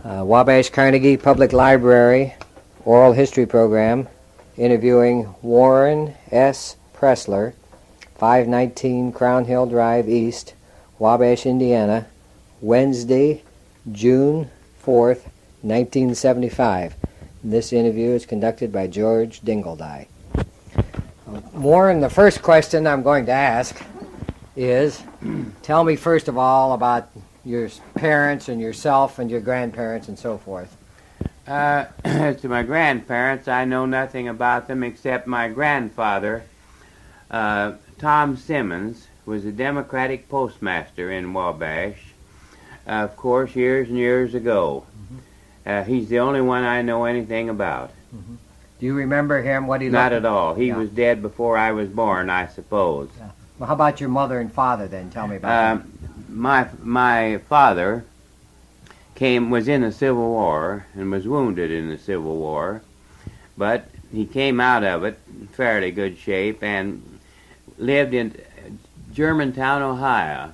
Wabash Carnegie Public Library oral history program interviewing Warren S. Pressler, 519 Crown Hill Drive East, Wabash, Indiana, Wednesday, June 4th, 1975. This interview is conducted by George Dingledy. Warren, the first question I'm going to ask is, tell me first of all about your parents and yourself and your grandparents and so forth. To my grandparents, I know nothing about them except my grandfather, Tom Simmons, was a Democratic postmaster in Wabash, of course, years and years ago. He's the only one I know anything about. Do you remember him? What he Not looked at all. He was dead before I was born, I suppose. Well, how about your mother and father then? Tell me about them. My father was in the Civil War and was wounded in the Civil War, but he came out of it in fairly good shape and lived in Germantown, Ohio,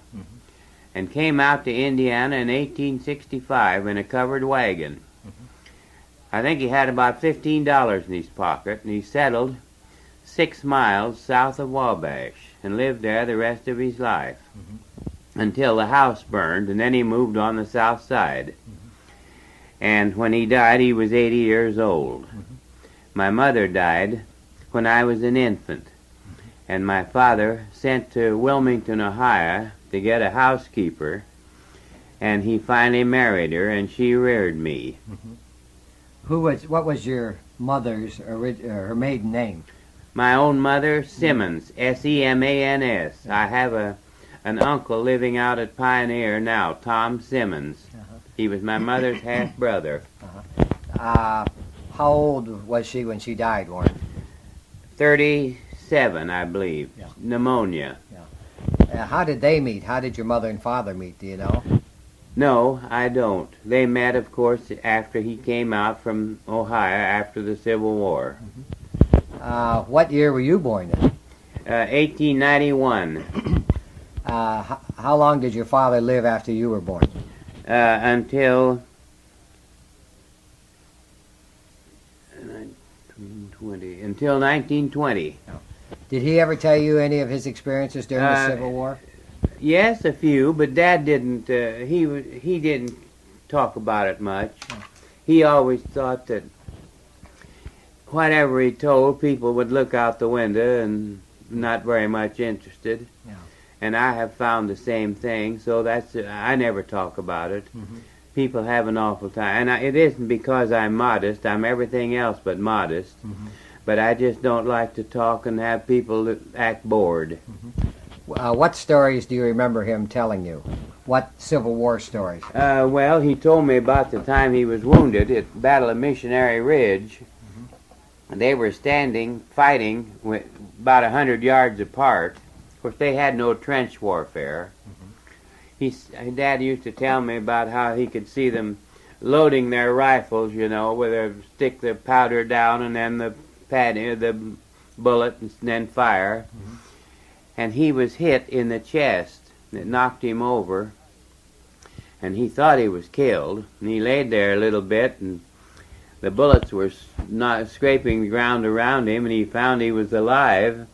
and came out to Indiana in 1865 in a covered wagon. I think he had about $15 in his pocket, and he settled 6 miles south of Wabash and lived there the rest of his life until the house burned, and then he moved on the south side. And when he died, he was 80 years old. My mother died when I was an infant, and my father sent to Wilmington, Ohio to get a housekeeper, and he finally married her, and she reared me. What was your mother's her maiden name? My own mother, Simmons, S-E-M-A-N-S. I have an uncle living out at Pioneer now, Tom Simmons. He was my mother's half-brother. How old was she when she died, Warren? 37, I believe. Yeah. Pneumonia. How did they meet? How did your mother and father meet, do you know? No, I don't. They met, of course, after he came out from Ohio after the Civil War. What year were you born in? 1891. How long did your father live after you were born? Until 1920. Did he ever tell you any of his experiences during the Civil War? Yes, a few, but Dad didn't. He didn't talk about it much. He always thought that whatever he told, people would look out the window and not very much interested. And I have found the same thing, so I never talk about it. People have an awful time. And it isn't because I'm modest. I'm everything else but modest. But I just don't like to talk and have people act bored. What stories do you remember him telling you? What Civil War stories? Well, he told me about the time he was wounded at Battle of Missionary Ridge. They were fighting about 100 yards apart. Of course, they had no trench warfare. Dad used to tell me about how he could see them loading their rifles, where they stick the powder down and then the bullet and then fire. And he was hit in the chest. It knocked him over. And he thought he was killed. And he laid there a little bit, and the bullets were not scraping the ground around him, and he found he was alive.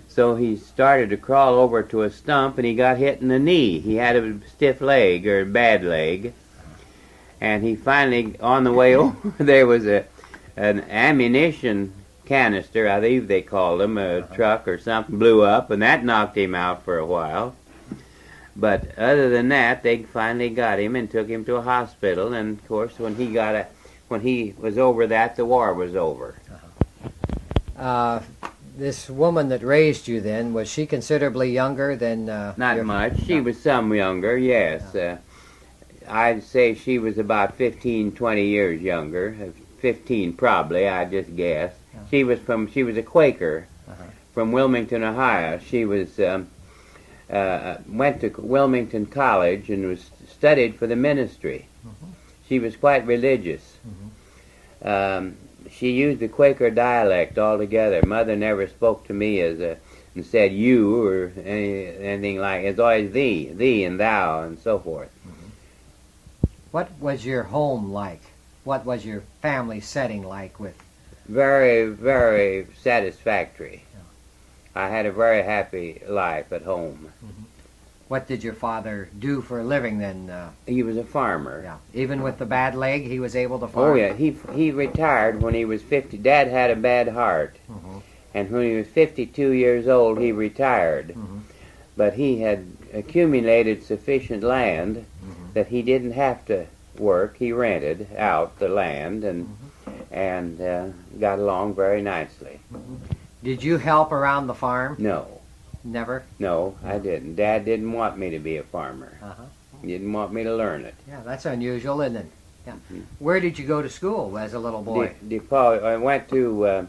So he started to crawl over to a stump, and he got hit in the knee. He had a stiff leg, or a bad leg. And he finally, on the way over, there was an ammunition canister, I believe they called them, a truck or something, blew up, and that knocked him out for a while. But other than that, they finally got him and took him to a hospital, and of course when he was over that, the war was over. This woman that raised you then, was she considerably younger than Not much. She was some younger, yes. I'd say she was about 15, 20 years younger. 15 probably, I just guess. She was a Quaker from Wilmington, Ohio. She was went to Wilmington College and studied for the ministry. She was quite religious. She used the Quaker dialect altogether. Mother never spoke to me and said you or anything like it. It's always thee and thou and so forth. What was your home like? What was your family setting like with? Very, very satisfactory. I had a very happy life at home. What did your father do for a living then? He was a farmer. Yeah. Even with the bad leg, he was able to farm? Oh, yeah. He retired when he was 50. Dad had a bad heart. And when he was 52 years old, he retired. But he had accumulated sufficient land that he didn't have to work. He rented out the land and got along very nicely. Did you help around the farm? No. Never? No, I didn't. Dad didn't want me to be a farmer. He didn't want me to learn it. Yeah, that's unusual, isn't it? Yeah. Where did you go to school as a little boy? I went to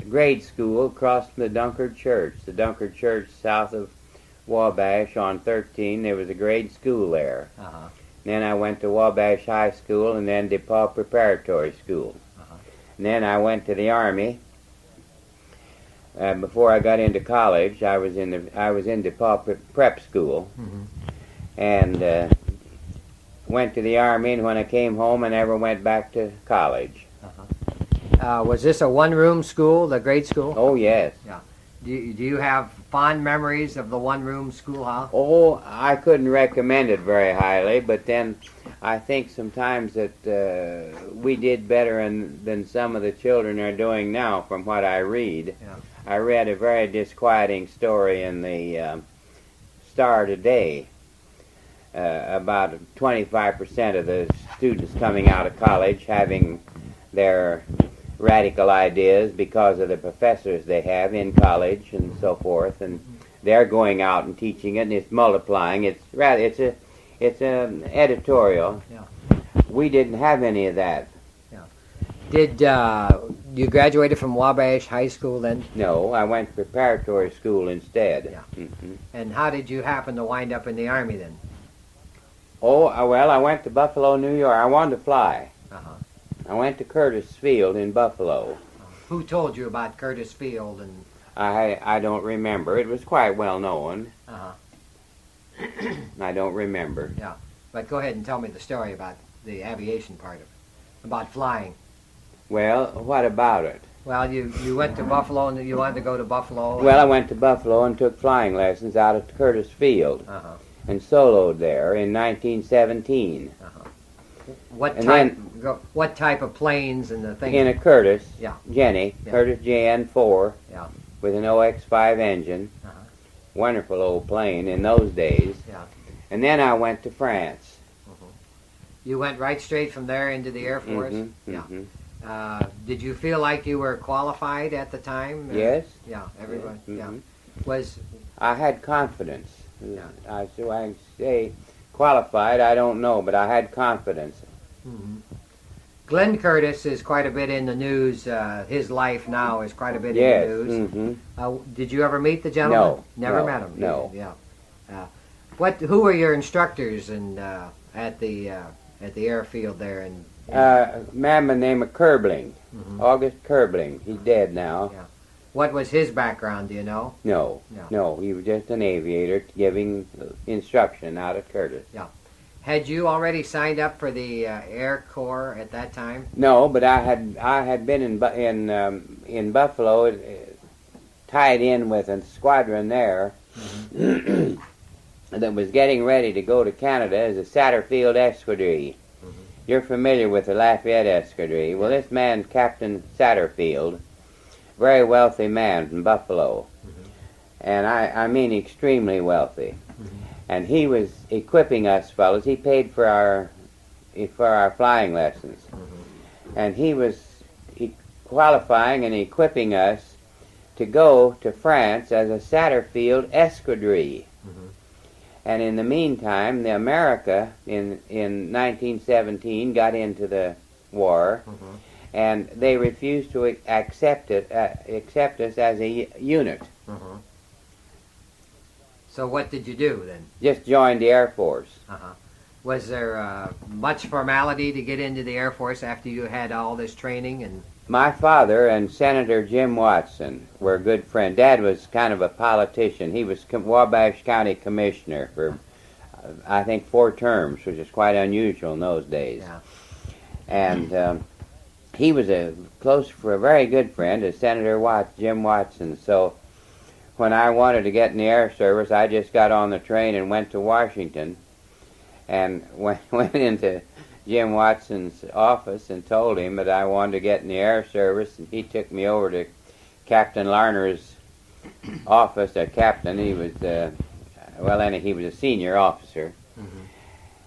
grade school across from the Dunkard Church. The Dunkard Church south of Wabash on 13. There was a grade school there. Then I went to Wabash High School and then DePaul Preparatory School. And then I went to the Army. Before I got into college, I was in DePaul Prep School, and went to the Army. And when I came home, I never went back to college. Was this a one-room school, the grade school? Oh yes. Yeah. Do you have fond memories of the one-room schoolhouse? Oh, I couldn't recommend it very highly, but then I think sometimes that we did better than some of the children are doing now, from what I read. Yeah. I read a very disquieting story in the Star today about 25% of the students coming out of college having their radical ideas because of the professors they have in college and so forth, and they're going out and teaching it, and it's multiplying. It's an editorial. Yeah. We didn't have any of that. Yeah. Did you graduated from Wabash High School then? No, I went to preparatory school instead. Yeah. And how did you happen to wind up in the Army then? Oh, well, I went to Buffalo, New York. I wanted to fly. I went to Curtis Field in Buffalo. Who told you about Curtis Field? And I don't remember. It was quite well known. I don't remember. Yeah, but go ahead and tell me the story about the aviation part of it, about flying. Well, what about it? Well, you went to Buffalo and you wanted to go to Buffalo. Well, I went to Buffalo and took flying lessons out at Curtis Field and soloed there in 1917. What type of planes and the things? In a Curtis, Yeah. Jenny, Yeah. Curtis JN4 Yeah. with an OX5 engine. Wonderful old plane in those days. Yeah. And then I went to France. You went right straight from there into the Air Force? Yeah. Did you feel like you were qualified at the time? Yes. Yeah, everybody. Yes. Yeah. I had confidence. Yeah. I say qualified, I don't know, but I had confidence. Glenn Curtis is quite a bit in the news. His life now is quite a bit Yes. in the news. Did you ever meet the gentleman? No. Never No, met him. no. Yeah. Who were your instructors at the airfield there? A man by the name of Kerbling, August Kerbling. He's dead now. Yeah. What was his background? Do you know? No, he was just an aviator giving instruction out at Curtis. Had you already signed up for the Air Corps at that time? No, but I had been in Buffalo, tied in with a squadron there that was getting ready to go to Canada as a Satterfield Escadrille. You're familiar with the Lafayette Escadrille. Well, this man, Captain Satterfield, very wealthy man from Buffalo, and I mean extremely wealthy. And he was equipping us fellows. He paid for our flying lessons, and he was qualifying and equipping us to go to France as a Satterfield Escadrille. And in the meantime, the America in 1917 got into the war, and they refused to accept us as a unit. So what did you do then? Just joined the Air Force. Was there much formality to get into the Air Force after you had all this training? And My father and Senator Jim Watson were good friends. Dad was kind of a politician. He was Wabash County Commissioner for I think 4 terms, which is quite unusual in those days. Yeah. And he was a very good friend of Senator Jim Watson. So when I wanted to get in the Air Service, I just got on the train and went to Washington and went into Jim Watson's office and told him that I wanted to get in the Air Service, and he took me over to Captain Larner's office. Captain, he was he was a senior officer,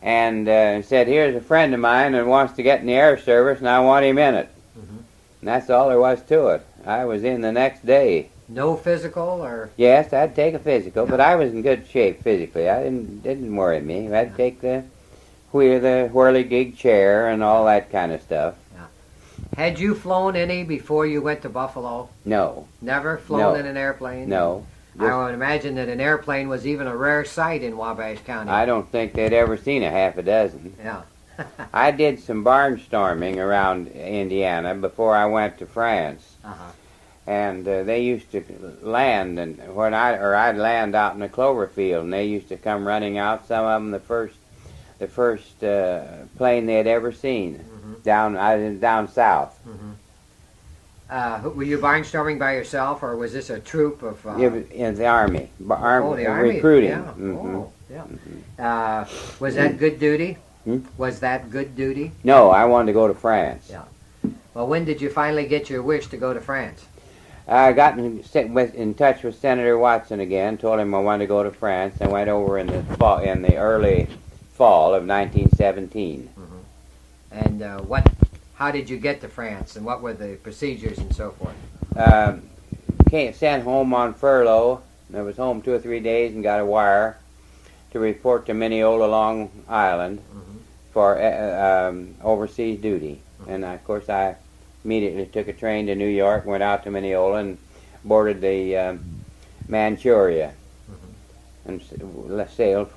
and said, "Here's a friend of mine that wants to get in the Air Service, and I want him in it." And that's all there was to it. I was in the next day. No physical, or? Yes, I'd take a physical, but I was in good shape physically. I didn't worry me. I'd take the whirligig chair and all that kind of stuff. Had you flown any before you went to Buffalo? No. Never flown in an airplane? No. I would imagine that an airplane was even a rare sight in Wabash County. I don't think they'd ever seen a half a dozen. Yeah. I did some barnstorming around Indiana before I went to France. And they used to land, and I'd land out in the clover field, and they used to come running out. Some of them the first plane they had ever seen down south. Were you barnstorming by yourself, or was this a troop of? In the Army, the Army, recruiting. Yeah. Was that good duty? Was that good duty? No, I wanted to go to France. Yeah. Well, when did you finally get your wish to go to France? I got in touch with Senator Watson again. Told him I wanted to go to France. I went over in the early fall of 1917. And how did you get to France, and what were the procedures and so forth? Sent home on furlough. I was home 2 or 3 days and got a wire to report to Mineola, Long Island for overseas duty. And of course I immediately took a train to New York, went out to Mineola and boarded the Manchuria and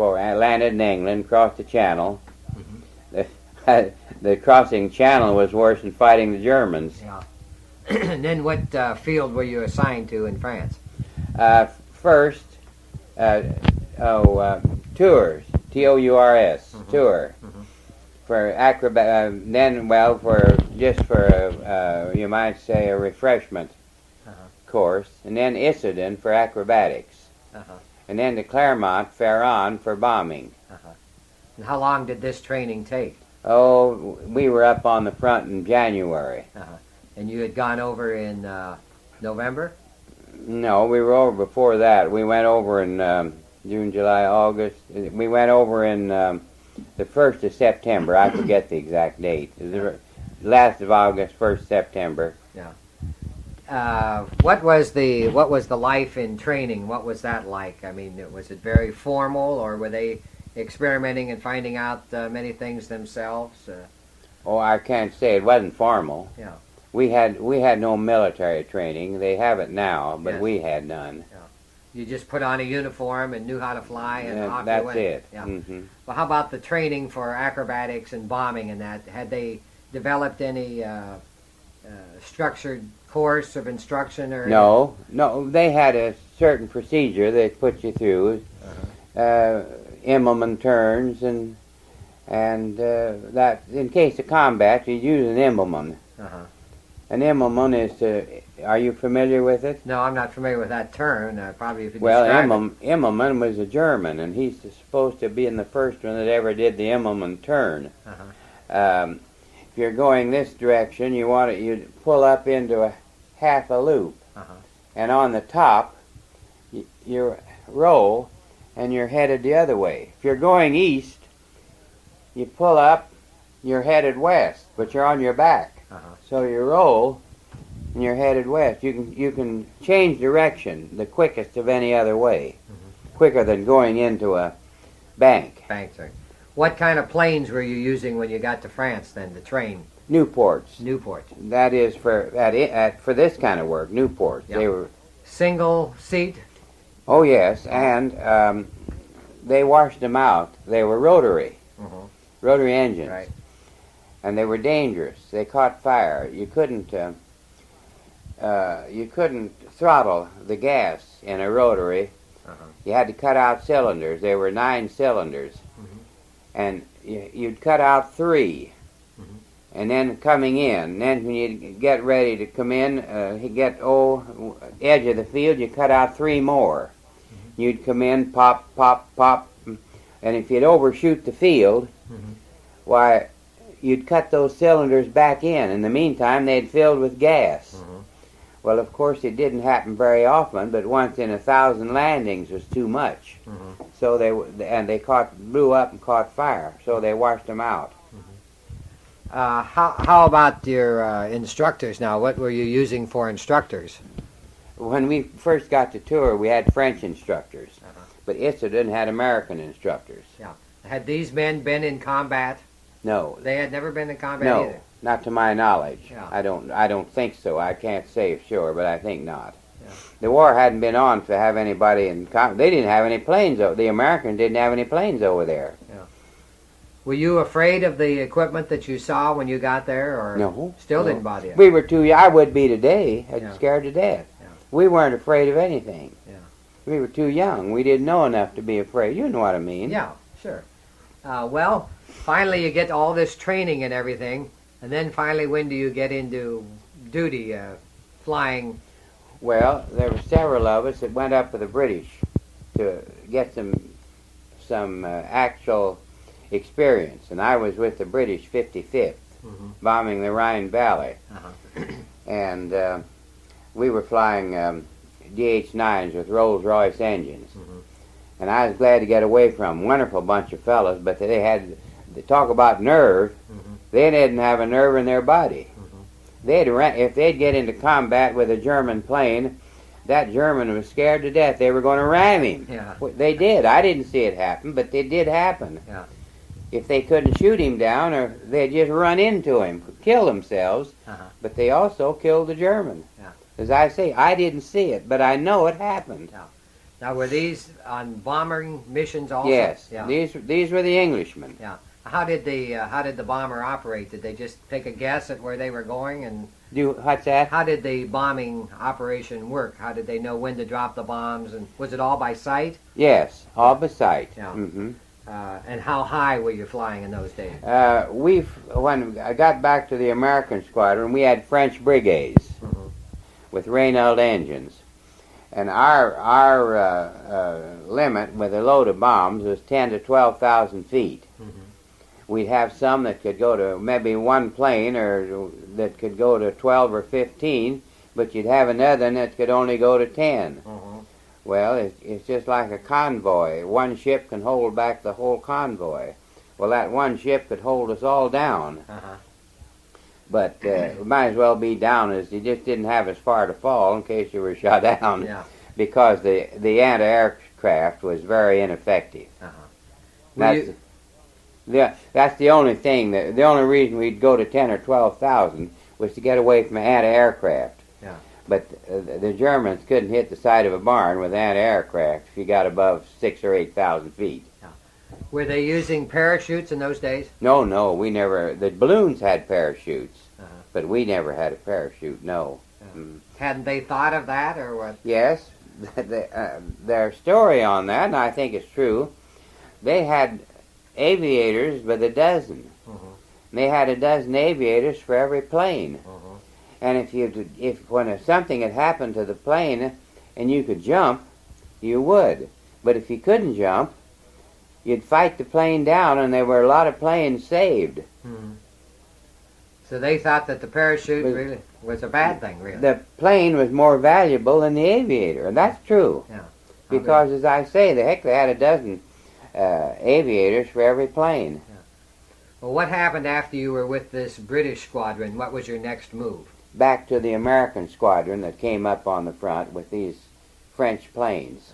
landed in England, crossed the Channel. The crossing Channel was worse than fighting the Germans. Yeah. And then what field were you assigned to in France? First, tours, T-O-U-R-S, tour. For acrobat, you might say a refreshment course, and then Issoudun for acrobatics, and then to Clermont-Ferrand for bombing. And how long did this training take? Oh, we were up on the front in January. And you had gone over in November? No, we were over before that. We went over in June, July, August. We went over in the 1st of September. I forget the exact date. The last of August, 1st September. Yeah. What was the life in training? What was that like? I mean, was it very formal, or were they experimenting and finding out many things themselves? Oh, I can't say it wasn't formal. Yeah. We had no military training. They have it now, but we had none. Yeah. You just put on a uniform and knew how to fly, and off you went. That's it. Yeah. Well, how about the training for acrobatics and bombing and that? Had they developed any structured course of instruction or? No. They had a certain procedure they put you through, Immelman turns, and that in case of combat you use an Immelman. An Immelman is to. Are you familiar with it? No, I'm not familiar with that term. Probably if you describe it. Immelman was a German, and he's supposed to be in the first one that ever did the Immelman turn. If you're going this direction, you pull up into a half a loop, and on the top, you roll, and you're headed the other way. If you're going east, you pull up, you're headed west, but you're on your back. So you roll, and you're headed west. You can change direction the quickest of any other way, quicker than going into a bank. Sorry. What kind of planes were you using when you got to France then to train? Newports. That is for this kind of work. Newports. Yep. They were single seat. Oh yes, and they washed them out. They were rotary engines. Right. And they were dangerous. They caught fire. You couldn't throttle the gas in a rotary. You had to cut out cylinders. There were 9 cylinders. and you'd cut out 3. And then coming in, then when you get ready to come in, edge of the field, you cut out 3 more. You'd come in, pop, pop, pop, and if you'd overshoot the field, why, you'd cut those cylinders back in. In the meantime, they'd filled with gas. Well, of course, it didn't happen very often, but once in 1,000 landings was too much. So they blew up and caught fire, so they washed them out. How about your instructors now? What were you using for instructors? When we first got to tour, we had French instructors, but Iserden had American instructors. Yeah. Had these men been in combat? No. They had never been in combat No, either? not to my knowledge. Yeah. I don't think so. I can't say for sure, but I think not. Yeah. The war hadn't been on to have anybody in combat. They didn't have any planes. The Americans didn't have any planes over there. Yeah. Were you afraid of the equipment that you saw when you got there, or No. still no. didn't bother you? We were too young. I would be today. I'd Yeah. scared to death. Yeah. We weren't afraid of anything. Yeah. We were too young. We didn't know enough to be afraid. You know what I mean. Yeah, sure. Well, finally you get all this training and everything, and then finally when do you get into duty, flying? Well, there were several of us that went up with the British to get some actual experience, and I was with the British 55th, bombing the Rhine Valley, and we were flying DH-9s with Rolls-Royce engines, and I was glad to get away from them. Wonderful bunch of fellows, but they talk about nerve. They didn't have a nerve in their body. If they'd get into combat with a German plane, that German was scared to death. They were going to ram him. Yeah. They did. I didn't see it happen, but it did happen. Yeah. If they couldn't shoot him down, or they'd just run into him, kill themselves, but they also killed the German. Yeah. As I say, I didn't see it, but I know it happened. Yeah. Now, were these on bombing missions also? Yes, Yeah. these were the Englishmen. Yeah. How did the bomber operate? Did they just take a guess at where they were going, and What's that? how did the bombing operation work? How did they know when to drop the bombs, and was it all by sight? Yes, all by sight. Yeah. Mm-hmm. And how high were you flying in those days? When I got back to the American squadron, we had French Breguets with Renault engines, and our limit with a load of bombs was 10 to 12,000 feet. We'd have some that could go to maybe one plane, or that could go to 12 or 15, but you'd have another that could only go to 10. Well, it's just like a convoy. One ship can hold back the whole convoy. Well, that one ship could hold us all down. But it might as well be down, as you just didn't have as far to fall in case you were shot down. Yeah. Because the anti-aircraft was very ineffective. That's the only thing. The only reason we'd go to 10 or 12,000 was to get away from anti-aircraft. Yeah. But the Germans couldn't hit the side of a barn with anti-aircraft if you got above 6,000 or 8,000 feet. Yeah. Were they using parachutes in those days? No, we never. The balloons had parachutes, but we never had a parachute. No. Hadn't they thought of that, or what? Yes, their story on that, and I think it's true. They had aviators by the dozen. They had a dozen aviators for every plane. And when something had happened to the plane and you could jump, you would. But if you couldn't jump, you'd fight the plane down, and there were a lot of planes saved. So they thought that the parachute really was a bad thing, really. The plane was more valuable than the aviator, and that's true. Yeah. Because, as I say, they had a dozen aviators for every plane. Well, what happened after you were with this British squadron? What was your next move? Back to the American squadron that came up on the front with these French planes.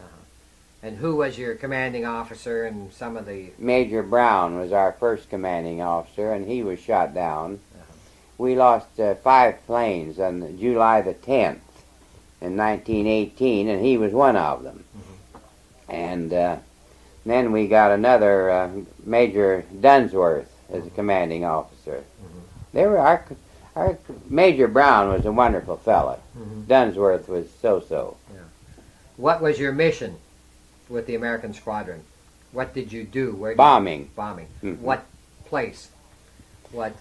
And who was your commanding officer and some of the... Major Brown was our first commanding officer, and he was shot down. We lost 5 planes on July the 10th in 1918, and he was one of them. And then we got another Major Dunsworth as a commanding officer. They were our Major Brown was a wonderful fellow. Dunsworth was so-so. What was your mission with the American squadron? What did you do? Where did Bombing. Bombing. Mhm. What place? What?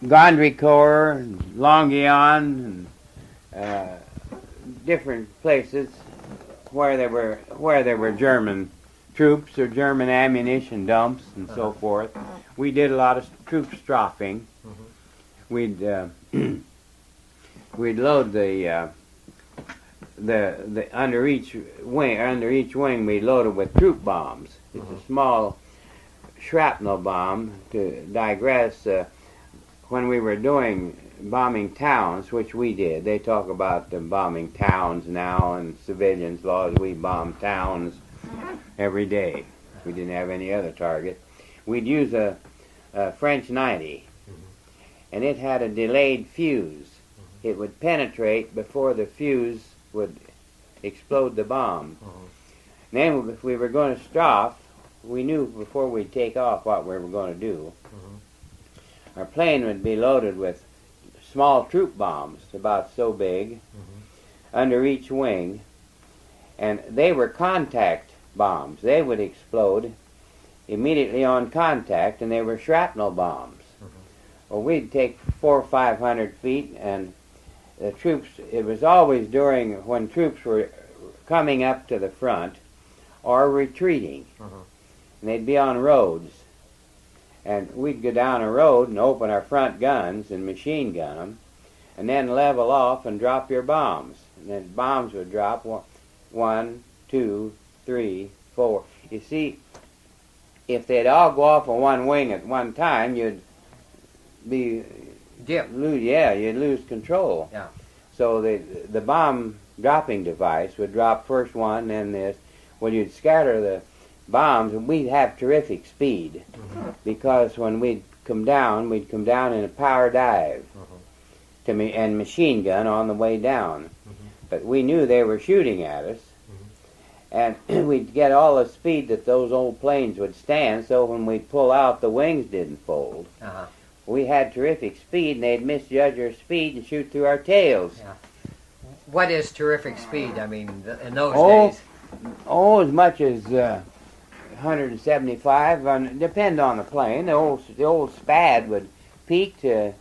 Gondricourt, Longuyon, and different places where there were German troops or German ammunition dumps and so forth. We did a lot of troop strafing. We'd we'd load the under each wing we'd load it with troop bombs. It's a small shrapnel bomb. To digress, when we were bombing towns, which we did, they talk about bombing towns now and civilians' laws. We bombed towns every day. We didn't have any other target. We'd use a French 90, and it had a delayed fuse. It would penetrate before the fuse would explode the bomb. Then if we were going to strafe, we knew before we'd take off what we were going to do. Our plane would be loaded with small troop bombs, about so big, under each wing, and they were contact bombs. They would explode immediately on contact, and they were shrapnel bombs. Well, we'd take 400 or 500 feet, and the troops, it was always when troops were coming up to the front or retreating. And they'd be on roads. And we'd go down a road and open our front guns and machine gun them, and then level off and drop your bombs. And then bombs would drop 1, 2, 3, 4. You see, if they'd all go off on one wing at one time, you'd lose control. Yeah. So the bomb dropping device would drop first one, then this. Well, you'd scatter the bombs, and we'd have terrific speed, because when we'd come down in a power dive and machine gun on the way down. But we knew they were shooting at us, and we'd get all the speed that those old planes would stand, so when we'd pull out, the wings didn't fold. We had terrific speed, and they'd misjudge our speed and shoot through our tails. What is terrific speed? I mean, in those days? As much as 175, depend on the plane. The old Spad would peak to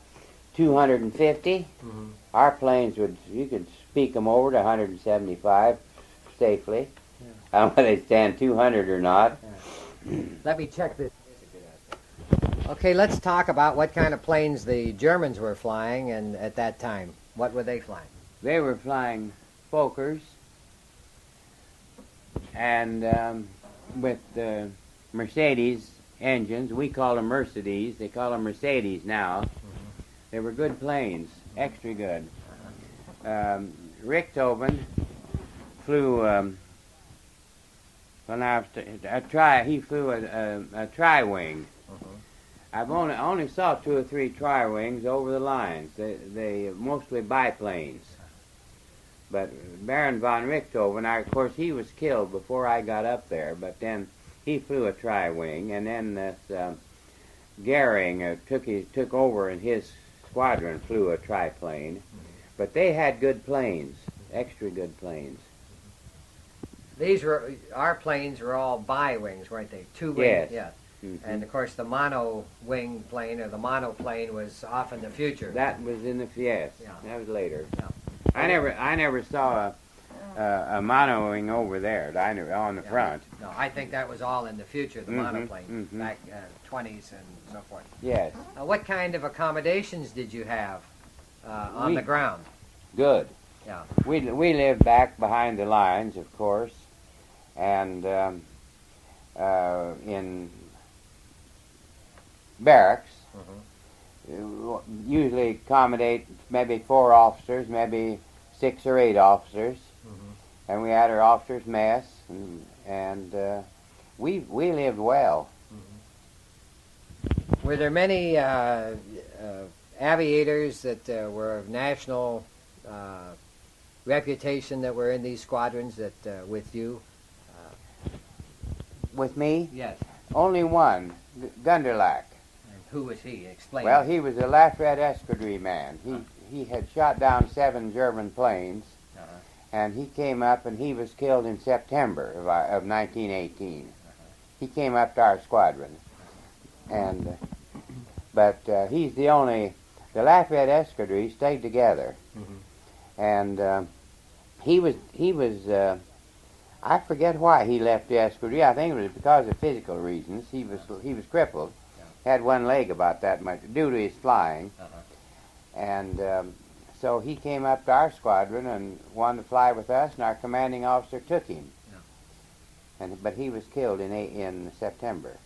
250. Our planes you could peak them over to 175 safely. I don't know whether they stand 200 or not. Let me check this. Okay, let's talk about what kind of planes the Germans were flying, and at that time, what were they flying? They were flying Fokkers, and with the Mercedes engines. We call them Mercedes. They call them Mercedes now. They were good planes, extra good. Richthofen flew he flew a tri-wing. I've only saw 2 or 3 tri-wings over the lines. They mostly biplanes. But Baron von Richthofen, of course, he was killed before I got up there, but then he flew a tri-wing, and then this Goering took over, and his squadron flew a triplane. But they had good planes, extra good planes. Our planes were all bi-wings, weren't they? 2 wings. Yes. Yeah. And of course the mono-wing plane or the monoplane was off in the future. That was in the yes. Yeah. That was later. Yeah. I never saw a mono-wing over there on the front. No, I think that was all in the future, the monoplane, back 20s and so forth. Yes. What kind of accommodations did you have on the ground? Good. Yeah. We lived back behind the lines, of course, and in barracks. Usually accommodate maybe 4 officers, maybe 6 or 8 officers, and we had our officers' mess, and we lived well. Were there many aviators that were of national reputation that were in these squadrons that with you? With me? Yes. Only one, Gunderlach. And who was he? Explain. Well, he was a Lafayette escadrille man. He had shot down 7 German planes, and he came up and he was killed in September of 1918. He came up to our squadron, and but he's the only. The Lafayette Escadrille stayed together, and he was. I forget why he left the Escadrille. I think it was because of physical reasons. He was crippled, had one leg about that much due to his flying, and so he came up to our squadron and wanted to fly with us, and our commanding officer took him. But he was killed in September.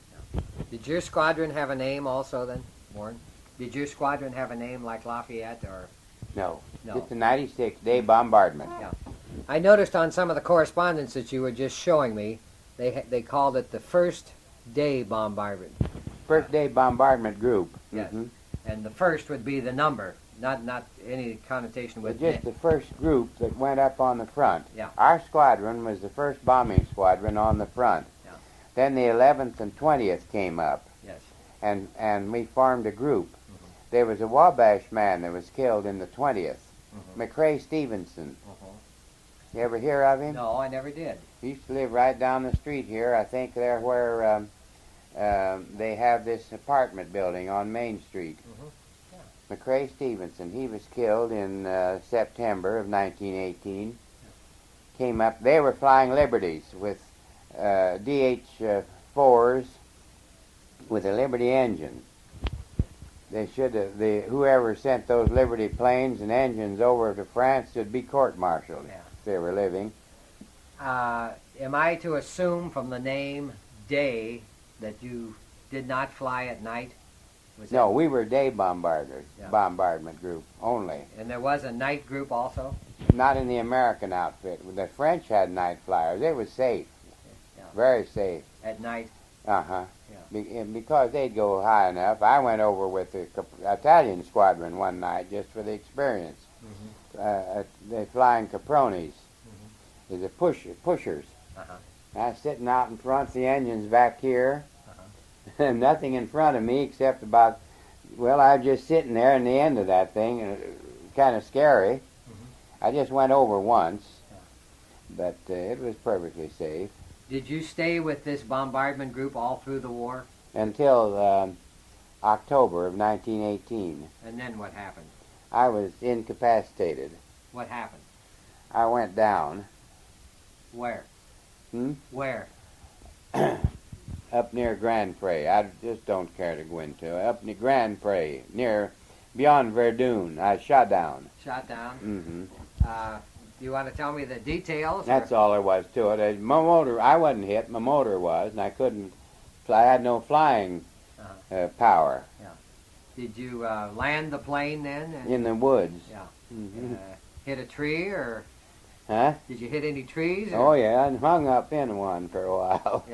Did your squadron have a name also then, Warren? Did your squadron have a name like Lafayette or? No. No. It's the 96th day bombardment. Yeah. I noticed on some of the correspondence that you were just showing me, they called it the first day bombardment. First day bombardment group. Yes. And the first would be the number, not any connotation with Just the first group that went up on the front. Yeah. Our squadron was the first bombing squadron on the front. Yeah. Then the 11th and 20th came up. Yes. And we formed a group. There was a Wabash man that was killed in the 20th. McCrae Stevenson. You ever hear of him? No, I never did. He used to live right down the street here. I think there where they have this apartment building on Main Street. McCrae Stevenson. He was killed in September of 1918. Came up. They were flying Liberties with DH-4s with a Liberty engine. They should have, whoever sent those Liberty planes and engines over to France should be court-martialed if they were living. Am I to assume from the name Day that you did not fly at night? No, we were day bombarders, bombardment group only. And there was a night group also? Not in the American outfit. The French had night flyers. They were safe, very safe. At night? Uh-huh. Because they'd go high enough. I went over with the Italian squadron one night just for the experience. They're flying Capronis. They're the pushers. I was sitting out in front, the engine's back here, and nothing in front of me except about, well, I was just sitting there in the end of that thing, kind of scary. I just went over once, but it was perfectly safe. Did you stay with this bombardment group all through the war? Until October of 1918. And then what happened? I was incapacitated. What happened? I went down. Where? Where? Up near Grand Pré. I just don't care to go into it. Up near Grand Pré, beyond Verdun. I shot down. Shot down? Do you want to tell me the details? That's all there was to it. My motor, I wasn't hit. My motor was, and I couldn't. I had no flying power. Did you land the plane then? In the woods. Hit a tree or? Huh? Did you hit any trees? Oh yeah, I hung up in one for a while.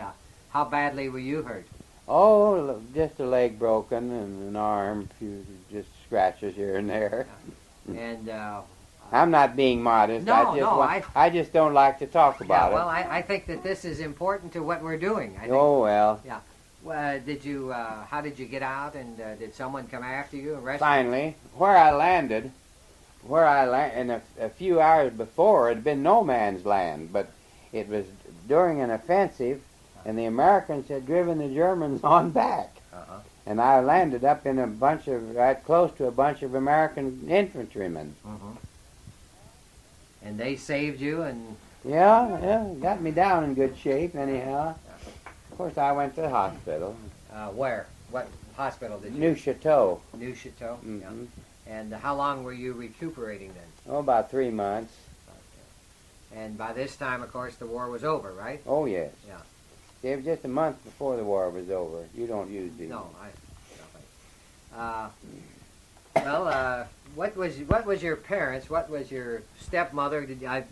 How badly were you hurt? Oh, just a leg broken and an arm, a few just scratches here and there. And I'm not being modest. I just don't like to talk about it. Well, I think that this is important to what we're doing. I think. Oh well. Yeah. Did you? How did you get out? And did someone come after you? Arrest Finally, where I landed, and a few hours before, it had been no man's land, but it was during an offensive, and the Americans had driven the Germans on back. And I landed up in right close to a bunch of American infantrymen. And they saved you, and got me down in good shape anyhow. Of course, I went to the hospital. Where? What hospital did you? New Chateau. New Chateau. And how long were you recuperating then? Oh, about 3 months. And by this time, of course, the war was over, right? Oh yes. It was just a month before the war was over. You don't use these. No, what was your parents? What was your stepmother?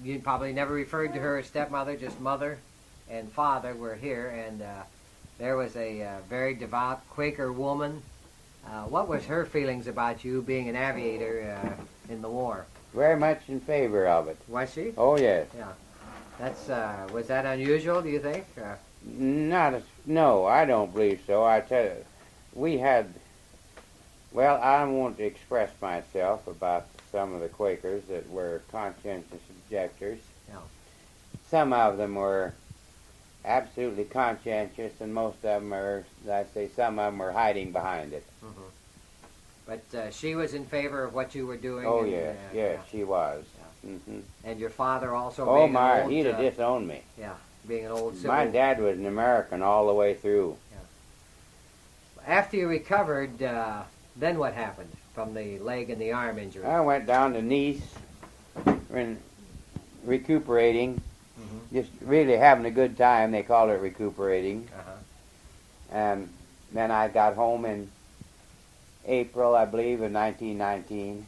You probably never referred to her as stepmother, just mother and father were here, and there was a very devout Quaker woman. What was her feelings about you being an aviator in the war? Very much in favor of it. Was she? Oh yes. That's was that unusual? Do you think? No, I don't believe so. I tell you, we had. Well, I won't express myself about some of the Quakers that were conscientious objectors. some of them were absolutely conscientious, and most of them are, I say, some of them were hiding behind it. But she was in favor of what you were doing? Oh, and, yes, yes, she was. Mm-hmm. And your father also Oh, being my, an old... he'd have disowned me. Yeah, being an old civil... My dad was an American all the way through. After you recovered, then what happened from the leg and the arm injury? I went down to Nice, recuperating, just really having a good time. They called it recuperating. And then I got home in April, I believe, of 1919.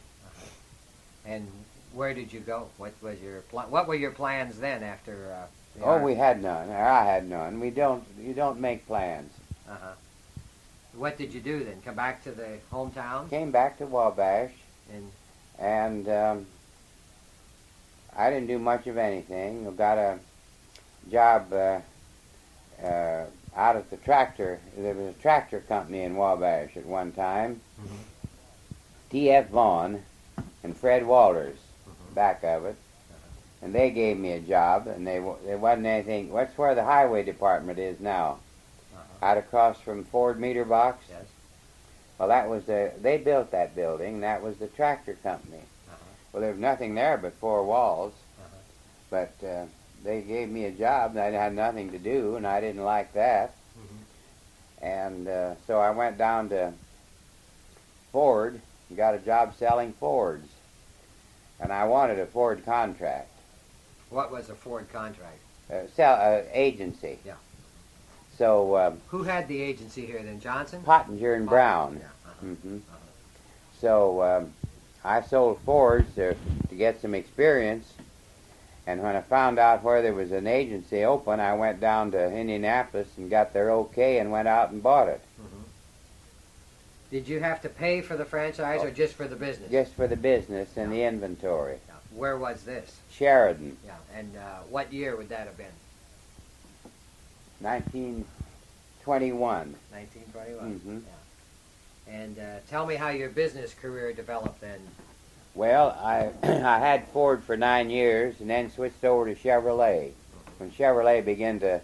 And where did you go? What was your what were your plans then after? The Oh, army? we had none. Or I had none. You don't make plans. What did you do then? Come back to the hometown? Came back to Wabash, and I didn't do much of anything. I got a job out at the tractor. There was a tractor company in Wabash at one time. T.F. Vaughn and Fred Walters back of it. And they gave me a job, and there wasn't anything. That's where the highway department is now. Out across from Ford Meter Box. Yes. Well, that was they built that building. That was the tractor company. Well, there was nothing there but four walls. But they gave me a job, and I had nothing to do, and I didn't like that. And so I went down to Ford and got a job selling Fords. And I wanted a Ford contract. What was a Ford contract? Agency. Yeah. So who had the agency here then? Johnson? Pottinger and Brown. Yeah. So I sold Fords to get some experience. And when I found out where there was an agency open, I went down to Indianapolis and got their okay and went out and bought it. Did you have to pay for the franchise or just for the business? Just for the business and the inventory. Yeah. Where was this? Sheridan. Yeah. And what year would that have been? 1921. 1921. Yeah. And tell me how your business career developed then. Well, I I had Ford for 9 years and then switched over to Chevrolet. When Chevrolet began to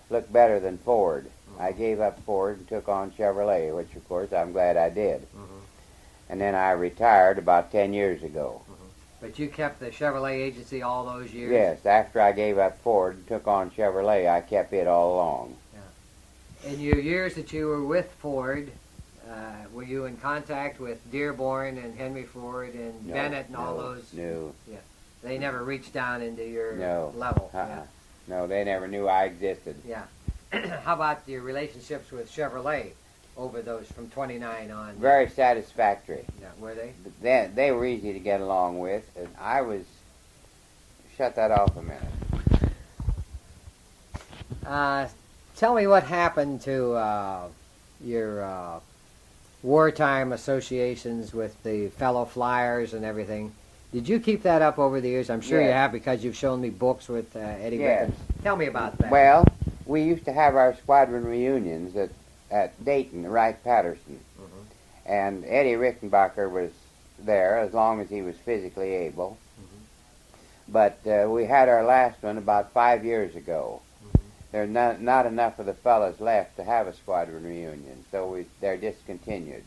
look better than Ford, I gave up Ford and took on Chevrolet, which of course I'm glad I did. And then I retired about 10 years ago. But you kept the Chevrolet agency all those years? Yes, after I gave up Ford and took on Chevrolet, I kept it all along. Yeah. In your years that you were with Ford, were you in contact with Dearborn and Henry Ford and Bennett and all those? No. Yeah. They never reached down into your level? Yeah. No, they never knew I existed. Yeah. How about your relationships with Chevrolet over those from 29 on? Very satisfactory. Yeah, were they? They were easy to get along with, and I was... Shut that off a minute. Tell me what happened to your wartime associations with the fellow flyers and everything. Did you keep that up over the years? I'm sure you have, because you've shown me books with Eddie Rickens. Tell me about that. Well, we used to have our squadron reunions at Dayton, Wright-Patterson. And Eddie Rickenbacker was there as long as he was physically able. But we had our last one about 5 years ago. There's not enough of the fellas left to have a squadron reunion, so they're discontinued.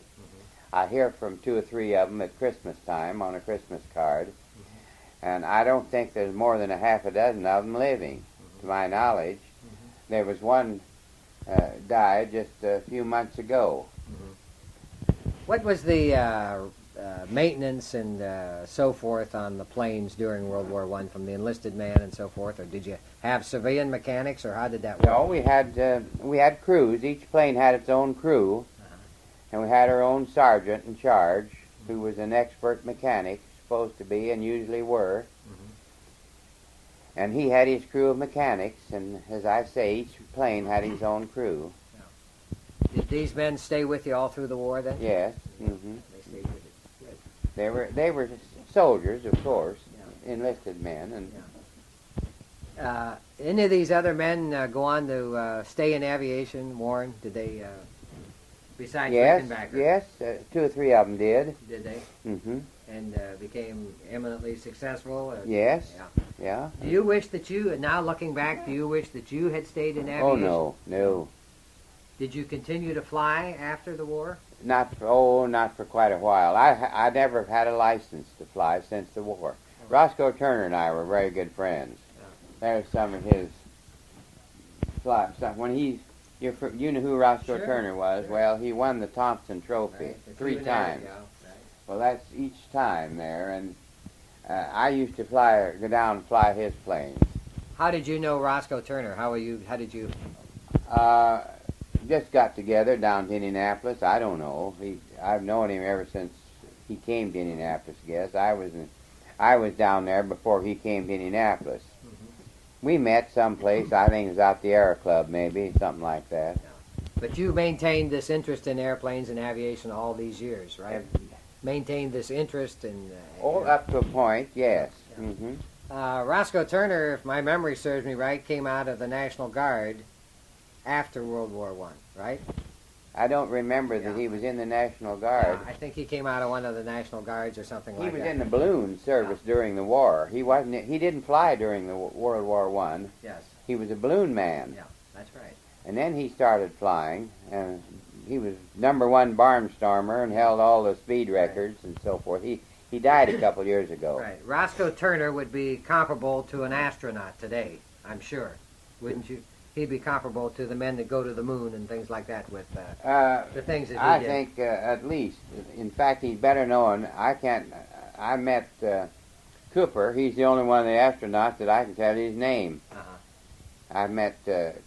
I hear from 2 or 3 of them at Christmas time on a Christmas card, and I don't think there's more than a half a dozen of them living, to my knowledge. There was one died just a few months ago. What was the maintenance and so forth on the planes during World War I from the enlisted man and so forth, or did you have civilian mechanics, or how did that work? No, we had crews. Each plane had its own crew, and we had our own sergeant in charge, who was an expert mechanic, supposed to be, and usually were. And he had his crew of mechanics, and as I say, each plane had his own crew. Did these men stay with you all through the war then? Yes. They stayed with you. Good. They were soldiers, of course, enlisted men, and any of these other men go on to stay in aviation, Warren? Did they, besides Rickenbacker? Yes, 2 or 3 of them did. Did they? Mm-hmm. And became eminently successful? Yes. Yeah. Yeah. Do you wish that you, now looking back, do you wish that you had stayed in aviation? Oh, no, no. Did you continue to fly after the war? Not for quite a while. I never had a license to fly since the war. Roscoe Turner and I were very good friends. There's some of his fly stuff. When you know who Roscoe Sure, Turner was? sure. Well, he won the Thompson Trophy Right, 3 times. Yeah, right. Well, that's each time there, and I used to go down and fly his planes. How did you know Roscoe Turner? How did you? Just got together down to Indianapolis. I don't know. I've known him ever since he came to Indianapolis. I guess I was down there before he came to Indianapolis. We met someplace. I think it was out the Aero Club, maybe something like that. But you maintained this interest in airplanes and aviation all these years, right? Maintained this interest in. Up to a point, yes. Yeah. Mm-hmm. Roscoe Turner, if my memory serves me right, came out of the National Guard after World War I, right? I don't remember that he was in the National Guard. Yeah, I think he came out of one of the National Guards or something like that. He was in the balloon service during the war. He didn't fly during the World War I. Yes. He was a balloon man. Yeah, that's right. And then he started flying, and he was #1 barnstormer and held all the speed records and so forth. He died a couple years ago. Right. Roscoe Turner would be comparable to an astronaut today, I'm sure. Wouldn't you? He'd be comparable to the men that go to the moon and things like that with the things that he I did. think at least. In fact, he's better known. I met Cooper. He's the only one of the astronauts that I can tell his name. I've met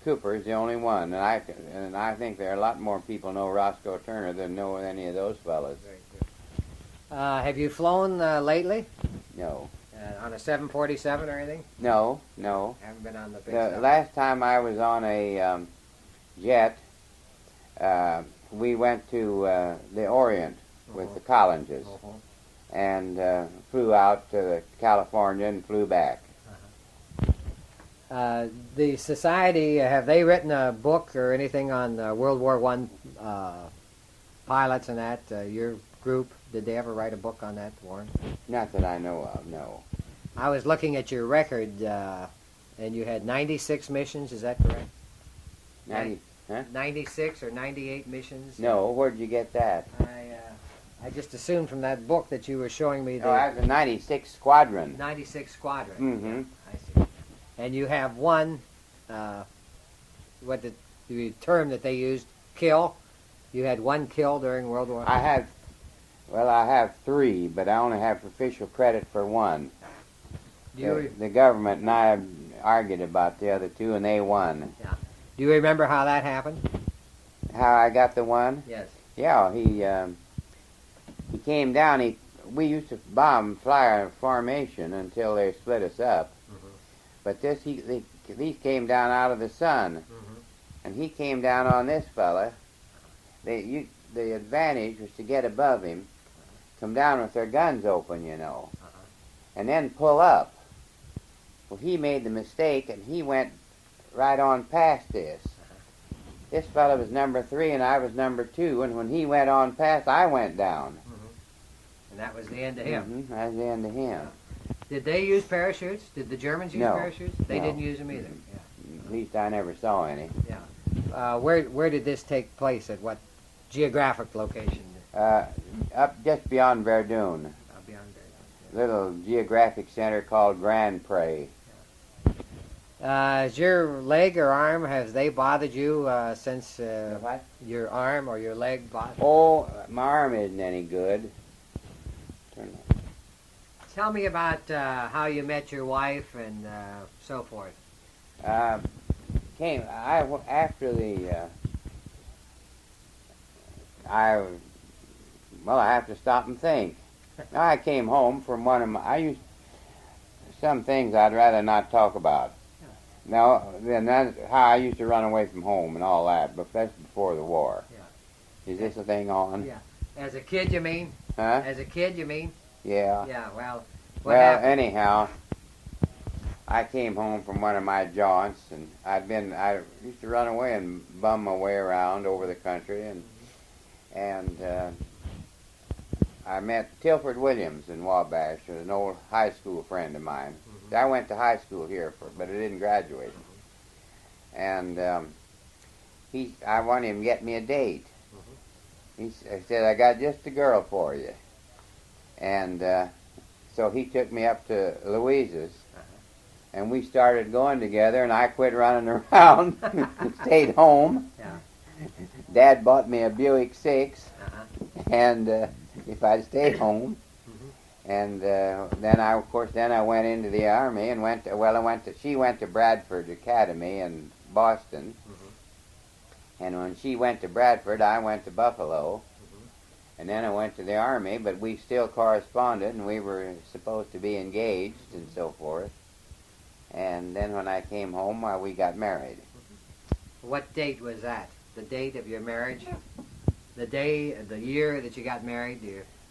Cooper. He's the only one, and I think there are a lot more people know Roscoe Turner than know any of those fellas. Very good. Have you flown lately? No. On a 747 or anything? No. Haven't been on the big The stuff. last time I was on a jet, we went to the Orient with the Collinses and flew out to California and flew back. The society, have they written a book or anything on World War I pilots and that? Your group, did they ever write a book on that, Warren? Not that I know of, no. I was looking at your record, and you had 96 missions, is that correct? 96 or 98 missions? No, where'd you get that? I just assumed from that book that you were showing me the I was a 96 Squadron. 96 Squadron. Mm-hmm. Yeah, I see. And you have one, the term that they used, kill. You had one kill during World War I have 3, but I only have official credit for 1. The government and I argued about the other 2, and they won. Yeah. Do you remember how that happened? How I got the 1? Yes. Yeah, he came down. We used to fly a formation until they split us up. But these came down out of the sun, and he came down on this fella. The advantage was to get above him, come down with their guns open, and then pull up. Well, he made the mistake, and he went right on past this. This fella was #3, and I was #2, and when he went on past, I went down. And that was the end of him. That was the end of him. Did they use parachutes? Did the Germans use No. parachutes? They No. Didn't use them either. Yeah. At least I never saw any. Where did this take place? At what geographic location? Up just beyond Verdun. Beyond there. Little geographic center called Grand Pré. Is your leg or arm, has they bothered you since What? your arm or your leg bothered? Oh, my arm isn't any good. Tell me about how you met your wife and so forth. After the I have to stop and think. I came home from one of my. Some things I'd rather not talk about. Now, then that's how I used to run away from home and all that, but that's before the war. Yeah. Is this a thing on? Yeah. As a kid, you mean? Huh? As a kid, you mean? Yeah. Yeah. Well. Well, happened? anyhow, I came home from one of my jaunts, and I used to run away and bum my way around over the country, and I I met Tilford Williams in Wabash, who was an old high school friend of mine. I went to high school here, but I didn't graduate. And I wanted him to get me a date. He said, I got just a girl for you. And so he took me up to Louise's, and we started going together, and I quit running around and stayed home. Yeah. Dad bought me a Buick 6, and if I'd stayed home. And then I went into the Army and she went to Bradford Academy in Boston. And when she went to Bradford, I went to Buffalo. And then I went to the Army, but we still corresponded, and we were supposed to be engaged and so forth. And then when I came home, we got married. What date was that? The date of your marriage? The day, the year that you got married?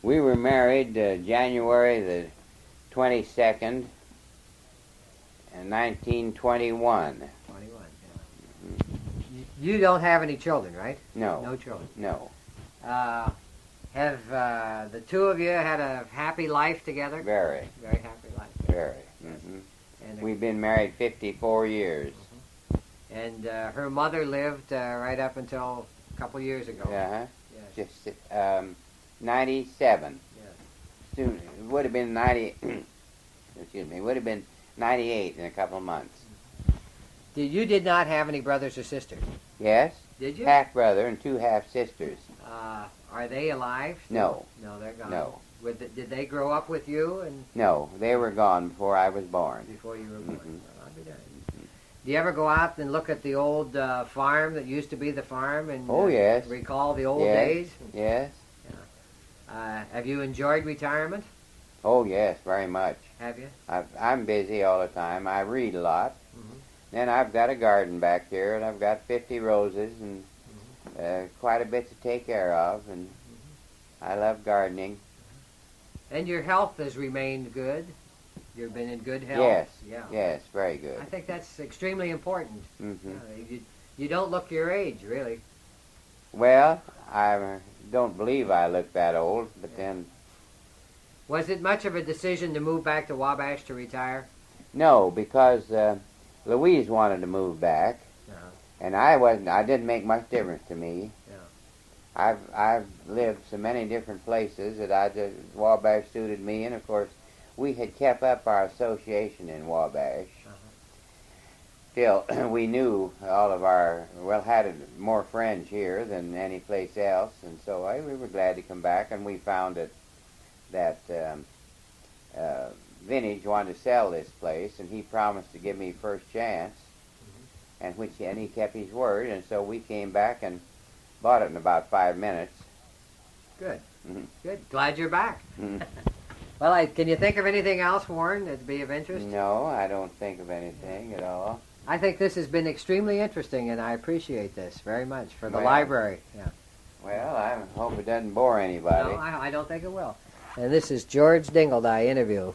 We were married January the 22nd, 1921. 21, yeah. You don't have any children, right? No. No children. No. Have the two of you had a happy life together? Very. Very happy life. Very. And we've been married 54 years. And her mother lived right up until a couple years ago. Uh-huh. Yes. Just 97. Yes. Soon, it would have been 90. Excuse me. It would have been 98 in a couple of months. You did not have any brothers or sisters? Yes. Did you? Half brother and 2 half sisters. Are they alive? No. No, they're gone. No. Did they grow up with you? And No, they were gone before I was born. before you were born? Well, I'll be darned. Do you ever go out and look at the old farm that used to be the farm and Oh, yes. recall the old Yes. days? Yes. Have you enjoyed retirement? Oh, yes, very much. Have you? I'm busy all the time. I read a lot. Then I've got a garden back here, and I've got 50 roses and quite a bit to take care of, and I love gardening. And your health has remained good? You've been in good health? Yes. Yeah. Yes, very good. I think that's extremely important. Mm-hmm. You don't look your age, really. Well, I don't believe I look that old, but then... Was it much of a decision to move back to Wabash to retire? No, because Louise wanted to move back, and I didn't make much difference to me. Yeah. I've lived so many different places that Wabash suited me, and of course we had kept up our association in Wabash. Still, we knew all of had more friends here than any place else, and so we were glad to come back, and we found that Vintage wanted to sell this place, and he promised to give me first chance, and he kept his word, and so we came back and bought it in about 5 minutes. Good. Good. Glad you're back. Well, can you think of anything else, Warren, that'd be of interest? No, I don't think of anything at all. I think this has been extremely interesting, and I appreciate this very much for the Well, library. Yeah. Well, I hope it doesn't bore anybody. No, I don't think it will. And this is George Dingledy interview.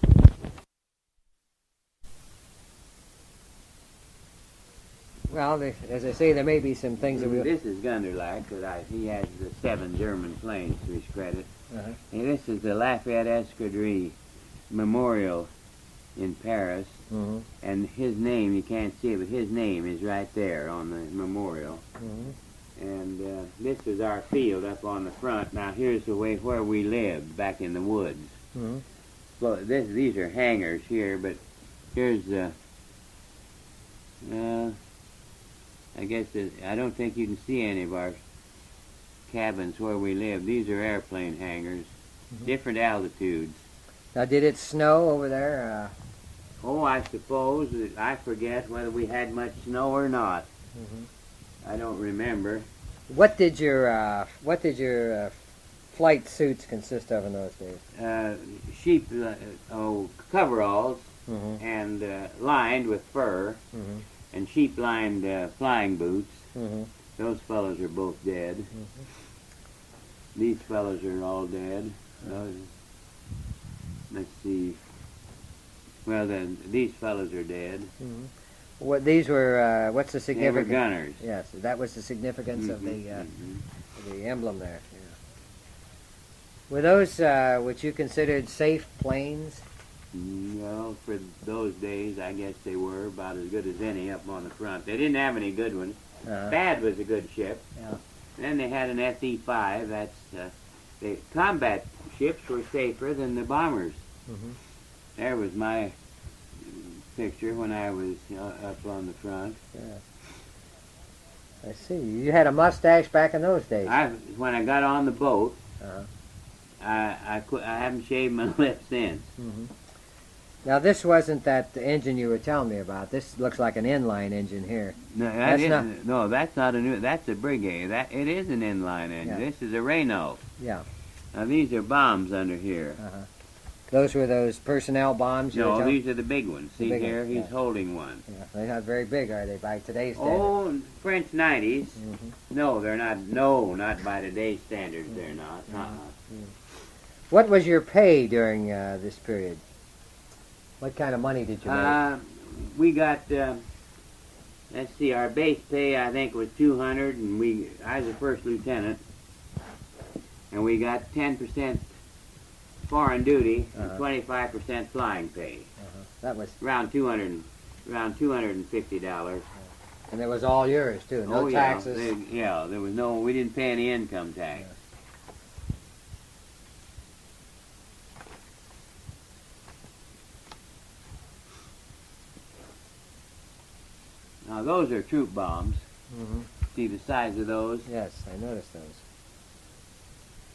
Well, as I say, there may be some things that we... This is Gunderlach, he has the 7 German planes to his credit. And this is the Lafayette Escadrille Memorial in Paris. And his name, you can't see it, but his name is right there on the memorial. And this is our field up on the front. Now here's the way where we lived back in the woods. Well, these are hangars here, but here's the... I guess I don't think you can see any of our cabins where we live. These are airplane hangars, different altitudes. Now, did it snow over there? Oh, I suppose. I forget whether we had much snow or not. I don't remember. What did your flight suits consist of in those days? Coveralls and lined with fur. And sheep-lined flying boots. Those fellows are both dead. These fellows are all dead. Let's see. Well, these fellows are dead. What these were? What's the significance? They were gunners. Yes, that was the significance of the emblem there. Were those what you considered safe planes? Well, for those days, I guess they were about as good as any up on the front. They didn't have any good ones. Bad was a good ship. Yeah. Then they had an SE-5. That's the combat ships were safer than the bombers. Mm-hmm. There was my picture when I was up on the front. Yeah. I see. You had a mustache back in those days. When I got on the boat, Uh-huh. I haven't shaved my lip since. Mm-hmm. Now this wasn't that engine you were telling me about. This looks like an inline engine here. No, That's not- no, that's not a new. That's a Breguet. It is an inline engine. Yeah. This is a Renault. Yeah. Now these are bombs under here. Uh-huh. Those were those personnel bombs you were No, telling? these are the big ones. See big here, ones, he's yeah. holding one. Yeah. They're not very big, are they, by today's standards? Oh, French 90s. Mm-hmm. No, they're not. No, not by today's standards. They're not. What was your pay during this period? What kind of money did you make? We got. Let's see. Our base pay, I think, was 200, and I was a first lieutenant, and we got 10% foreign duty and 25% flying pay. That was, Around $250. and it was all yours too. No oh, taxes. Yeah, there was no. We didn't pay any income tax. Now those are troop bombs. Mm-hmm. See the size of those? Yes, I noticed those.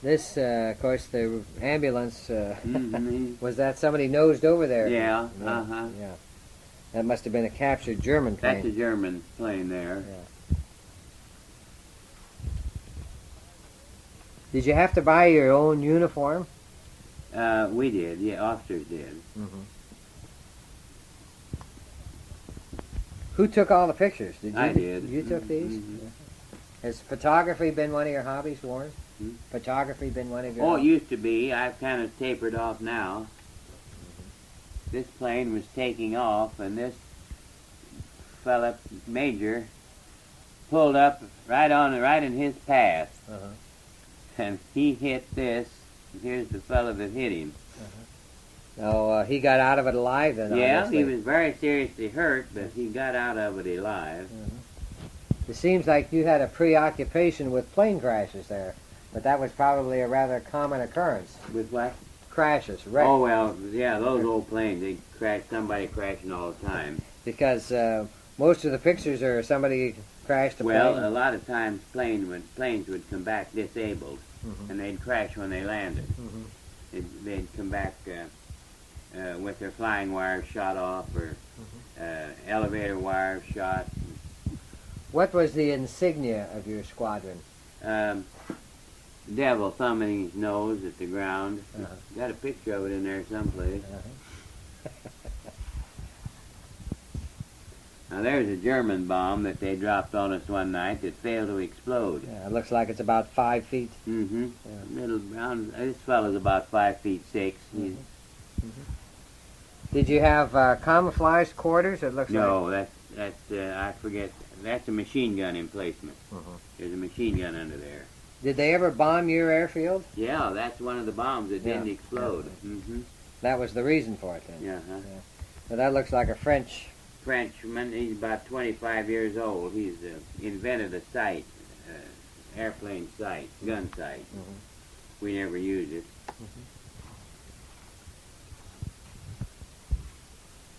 This, of course, the ambulance. Mhm. Was that somebody nosed over there? Yeah. Yeah. Yeah. That must have been a captured German plane. That's a German plane there. Yeah. Did you have to buy your own uniform? We did. Yeah, officers did. Mm-hmm. Who took all the pictures? Did you? I did. You took these? Mhm. Yeah. Has photography been one of your hobbies, Warren? Hmm? Photography been one of your Oh, it hobbies? used to be. I've kind of tapered off now. This plane was taking off, and this fella, Major, pulled up right in his path, Uh-huh. and he hit this. And here's the fella that hit him. Oh, he got out of it alive then, Yeah, obviously. he was very seriously hurt, but he got out of it alive. It seems like you had a preoccupation with plane crashes there, but that was probably a rather common occurrence. With what? Crashes, wrecks. Oh, well, yeah, those old planes, they crash, somebody crashing all the time. Because most of the pictures are somebody crashed a Well, plane. a lot of times planes would come back disabled, Mhm. and they'd crash when they landed. Mhm. They'd come back with their flying wires shot off, or elevator wires shot. What was the insignia of your squadron? Devil thumbing his nose at the ground. Uh-huh. Got a picture of it in there someplace. Now there's a German bomb that they dropped on us one night that failed to explode. Yeah, it looks like it's about 5 feet. Mm-hmm. Yeah. Little round. This fellow's about 5'6". He's, Did you have camouflage quarters? It looks no, that's I forget. That's a machine gun emplacement. Mhm. There's a machine gun under there. like. Did they ever bomb your airfield? Yeah, that's one of the bombs that didn't Yeah. explode. Mm-hmm. That was the reason for it then. Yeah. So that looks like a French. Frenchman. He's about 25 years old. He's invented a sight, airplane sight, gun sight. Mhm. We never used it.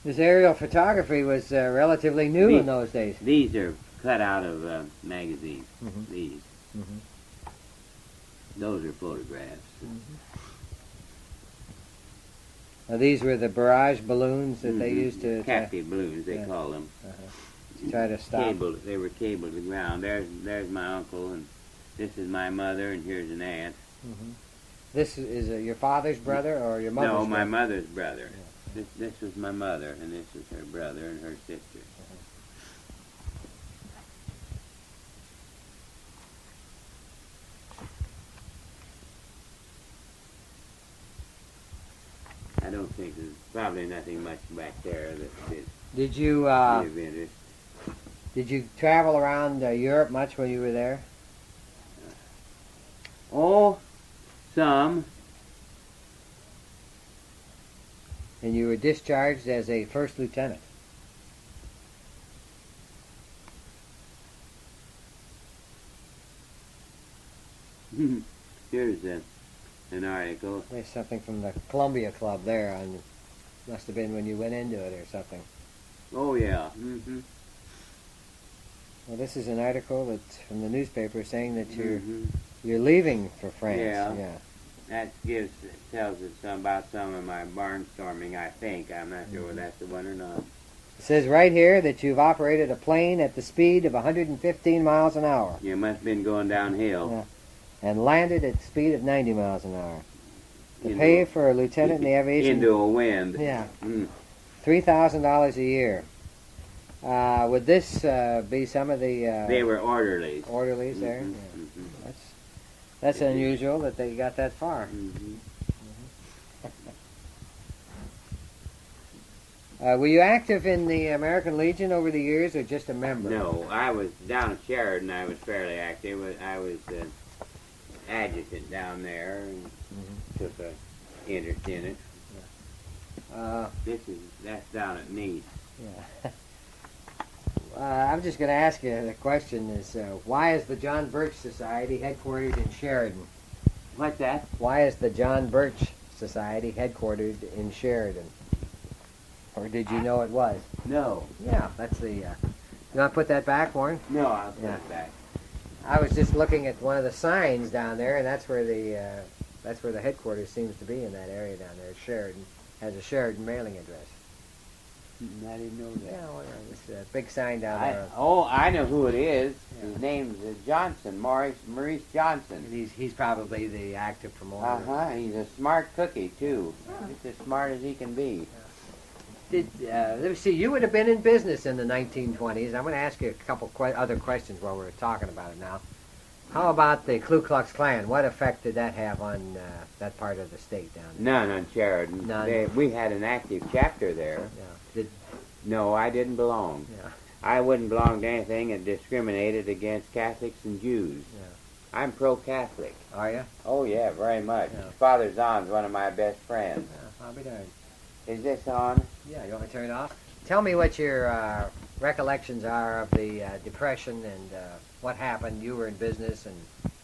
This aerial photography was relatively new in those days. These are cut out of magazines. Mhm. These. Mhm. Those are photographs. Now, these were the barrage balloons that they Mhm. used to captive balloons, they Yeah. call them. try to stop. They were cabled to the ground. There's my uncle, and this is my mother, and here's an aunt. Mhm. This is your father's brother or your mother's No, my brother? mother's brother. This was my mother, and this is her brother and her sister. I don't think there's probably nothing much back there that is Did you of interest. did you travel around Europe much when you were there? Oh, some. And you were discharged as a first lieutenant. Here's an article. There's something from the Columbia Club there. Must have been when you went into it or something. Oh, yeah. Mm-hmm. Well, this is an article that's from the newspaper saying that Mm-hmm. you're leaving for France. Yeah. That tells us about some of my barnstorming, I think. I'm not sure whether that's the one or not. It says right here that you've operated a plane at the speed of 115 miles an hour. You must have been going downhill. Yeah. And landed at the speed of 90 miles an hour. The Into pay for a lieutenant in the aviation... Into a wind. Yeah. Mm. $3,000 a year. Would this be some of the... They were orderlies. Orderlies there? Mhm, Yeah. mhm. That's unusual that they got that far. Mhm. Were you active in the American Legion over the years, or just a member? No, I was down at Sheridan. I was fairly active. I was adjutant down there and took a interest in it. That's down at Nice. Yeah. I'm just going to ask you the question is, why is the John Birch Society headquartered in Sheridan? What's that? Why is the John Birch Society headquartered in Sheridan? Or did you know it was? No. Yeah, that's the... you want to put that back, Warren? No, I'll put it back. I was just looking at one of the signs down there, and that's where the headquarters seems to be in that area down there. Sheridan has a Sheridan mailing address. I didn't know that. Yeah, well, there's a big sign down there. I know who it is. Yeah. His name's Johnson, Maurice Johnson. He's probably the active promoter. He's a smart cookie too. He's as smart as he can be. Let me see. You would have been in business in the 1920s. I'm going to ask you a couple other questions while we're talking about it now. How about the Ku Klux Klan? What effect did that have on that part of the state down there? None on Sheridan. None. We had an active chapter there. Yeah. No, I didn't belong. Yeah. I wouldn't belong to anything that discriminated against Catholics and Jews. Yeah. I'm pro-Catholic. Are you? Oh, yeah, very much. Yeah. Father Zahn's one of my best friends. Yeah, I'll be darned. Is this on? Yeah, you want me to turn it off? Tell me what your recollections are of the Depression and what happened. You were in business, and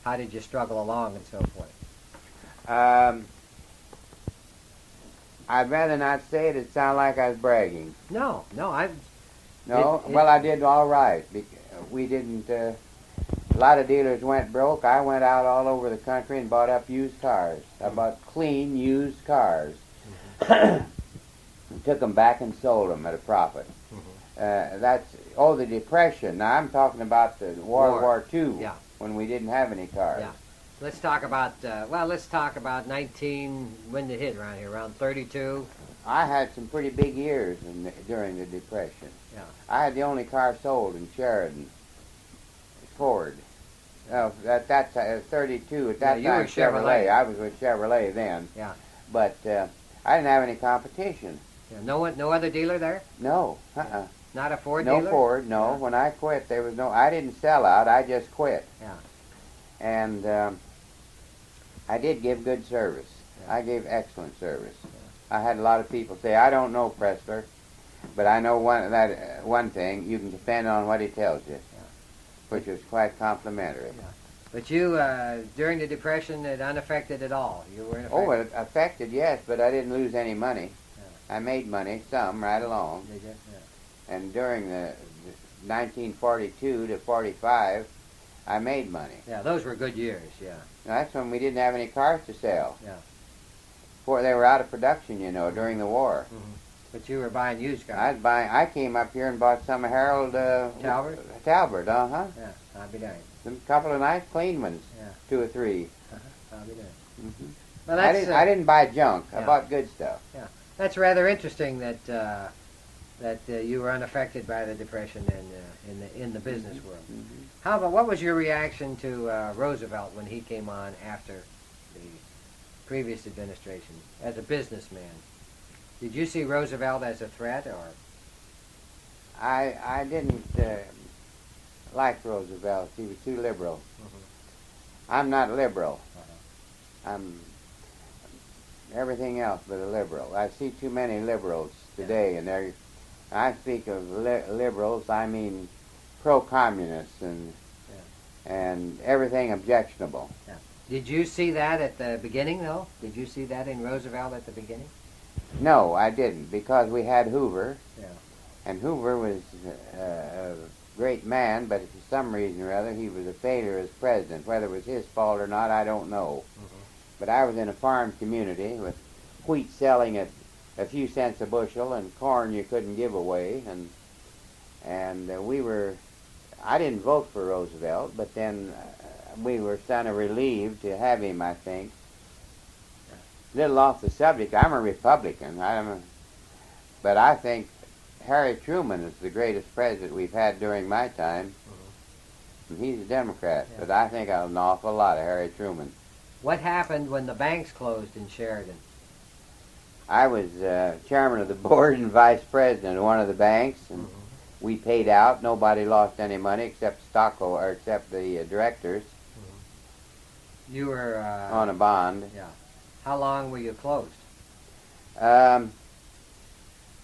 how did you struggle along and so forth? I'd rather not say it. It sounded like I was bragging. No, I did all right. We didn't... a lot of dealers went broke. I went out all over the country and bought up used cars. I bought clean used cars. Took them back and sold them at a profit. The Depression. Now I'm talking about the World War II, yeah, when we didn't have any cars. Yeah. Let's talk about 19, when did it hit around here? Around 32? I had some pretty big years during the Depression. Yeah. I had the only car sold in Sheridan, Ford. That's 32. At that you time, were Chevrolet. I was with Chevrolet then. Yeah. But I didn't have any competition. Yeah. No other dealer there? No. Not a Ford no dealer? Ford, no. Yeah. When I quit, there was no... I didn't sell out. I just quit. Yeah. And I did give good service. Yeah. I gave excellent service. Yeah. I had a lot of people say, I don't know Pressler, but I know one thing, you can depend on what he tells you, which was quite complimentary. Yeah. But you, during the Depression, it unaffected at all? You weren't affected? Oh, it affected, yes, but I didn't lose any money. Yeah. I made money, some, right along. Did you? Yeah. And during the 1942 to 45, I made money. Yeah, those were good years, yeah. Now, that's when we didn't have any cars to sell. Yeah. Before they were out of production, during the war. Mm-hmm. But you were buying used cars. I came up here and bought some Harold Talbert? Talbert, Yeah, I'll be darned. A couple of nice clean ones, Yeah. 2 or 3. I'll be darned. Mm-hmm. Well, that's, I didn't buy junk. I yeah. bought good stuff. Yeah, that's rather interesting that you were unaffected by the Depression in the business world. Mm-hmm. How about what was your reaction to Roosevelt when he came on after the previous administration as a businessman? Did you see Roosevelt as a threat, or? I didn't like Roosevelt. He was too liberal. Mm-hmm. I'm not liberal. Uh-huh. everything else but a liberal. I see too many liberals today, and I speak of liberals, I mean pro-communists and everything objectionable. Yeah. Did you see that at the beginning, though? Did you see that in Roosevelt at the beginning? No, I didn't, because we had Hoover, Yeah. and Hoover was a great man, but for some reason or other he was a failure as president. Whether it was his fault or not, I don't know. But I was in a farm community with wheat selling at a few cents a bushel and corn you couldn't give away, and I didn't vote for Roosevelt, but then we were kind of relieved to have him, I think. A little off the subject, I'm a Republican, but I think Harry Truman is the greatest president we've had during my time. And he's a Democrat, but I think an awful lot of Harry Truman. What happened when the banks closed in Sheridan? I was chairman of the board and vice president of one of the banks, and we paid out. Nobody lost any money except except the directors. You were on a bond. Yeah. How long were you closed?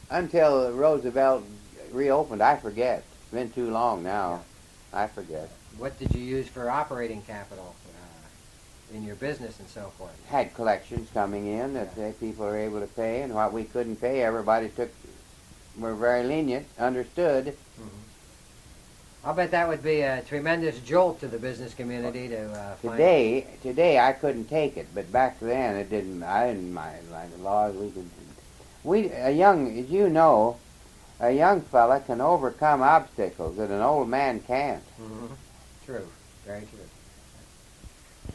Until Roosevelt reopened. I forget. It's been too long now. I forget. What did you use for operating capital in your business and so forth? Had collections coming in that people were able to pay, and what we couldn't pay, everybody were very lenient, understood. I'll bet that would be a tremendous jolt to the business community to find. Today I couldn't take it, but back then I didn't mind. Like the laws as you know, a young fella can overcome obstacles that an old man can't. True, very true.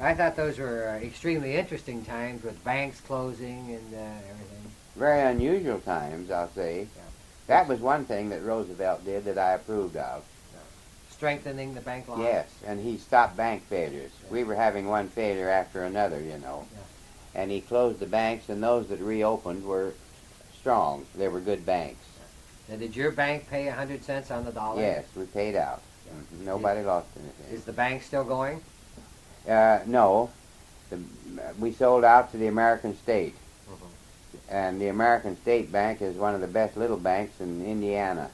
I thought those were extremely interesting times with banks closing and everything. Very unusual times, I'll say. Yeah. That was one thing that Roosevelt did that I approved of. Strengthening the bank law? Yes, and he stopped bank failures. Yeah. We were having one failure after another, you know. Yeah. And he closed the banks, and those that reopened were strong. They were good banks. Now, did your bank pay 100 cents on the dollar? Yes, we paid out. Yeah. Nobody lost anything. Is the bank still going? No. We sold out to the American State. And the American State Bank is one of the best little banks in Indiana.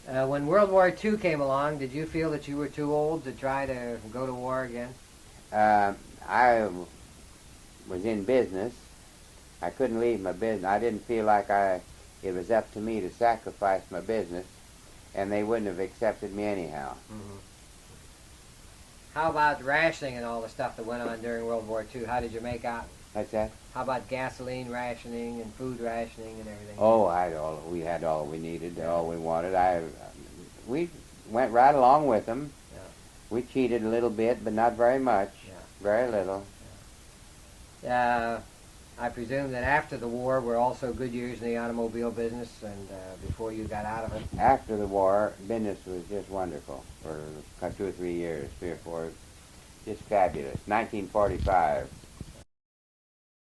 When World War II came along, did you feel that you were too old to try to go to war again? I was in business. I couldn't leave my business. I didn't feel like it was up to me to sacrifice my business, and they wouldn't have accepted me anyhow. How about rationing and all the stuff that went on during World War II? How did you make out? What's that? How about gasoline rationing and food rationing and everything? Oh, we had all we needed, all we wanted. We went right along with them. Yeah. We cheated a little bit, but not very much. Yeah. Very little. Yeah. I presume that after the war were also good years in the automobile business, and before you got out of it? After the war, business was just wonderful for 2 or 3 years, 3 or 4. Just fabulous. 1945.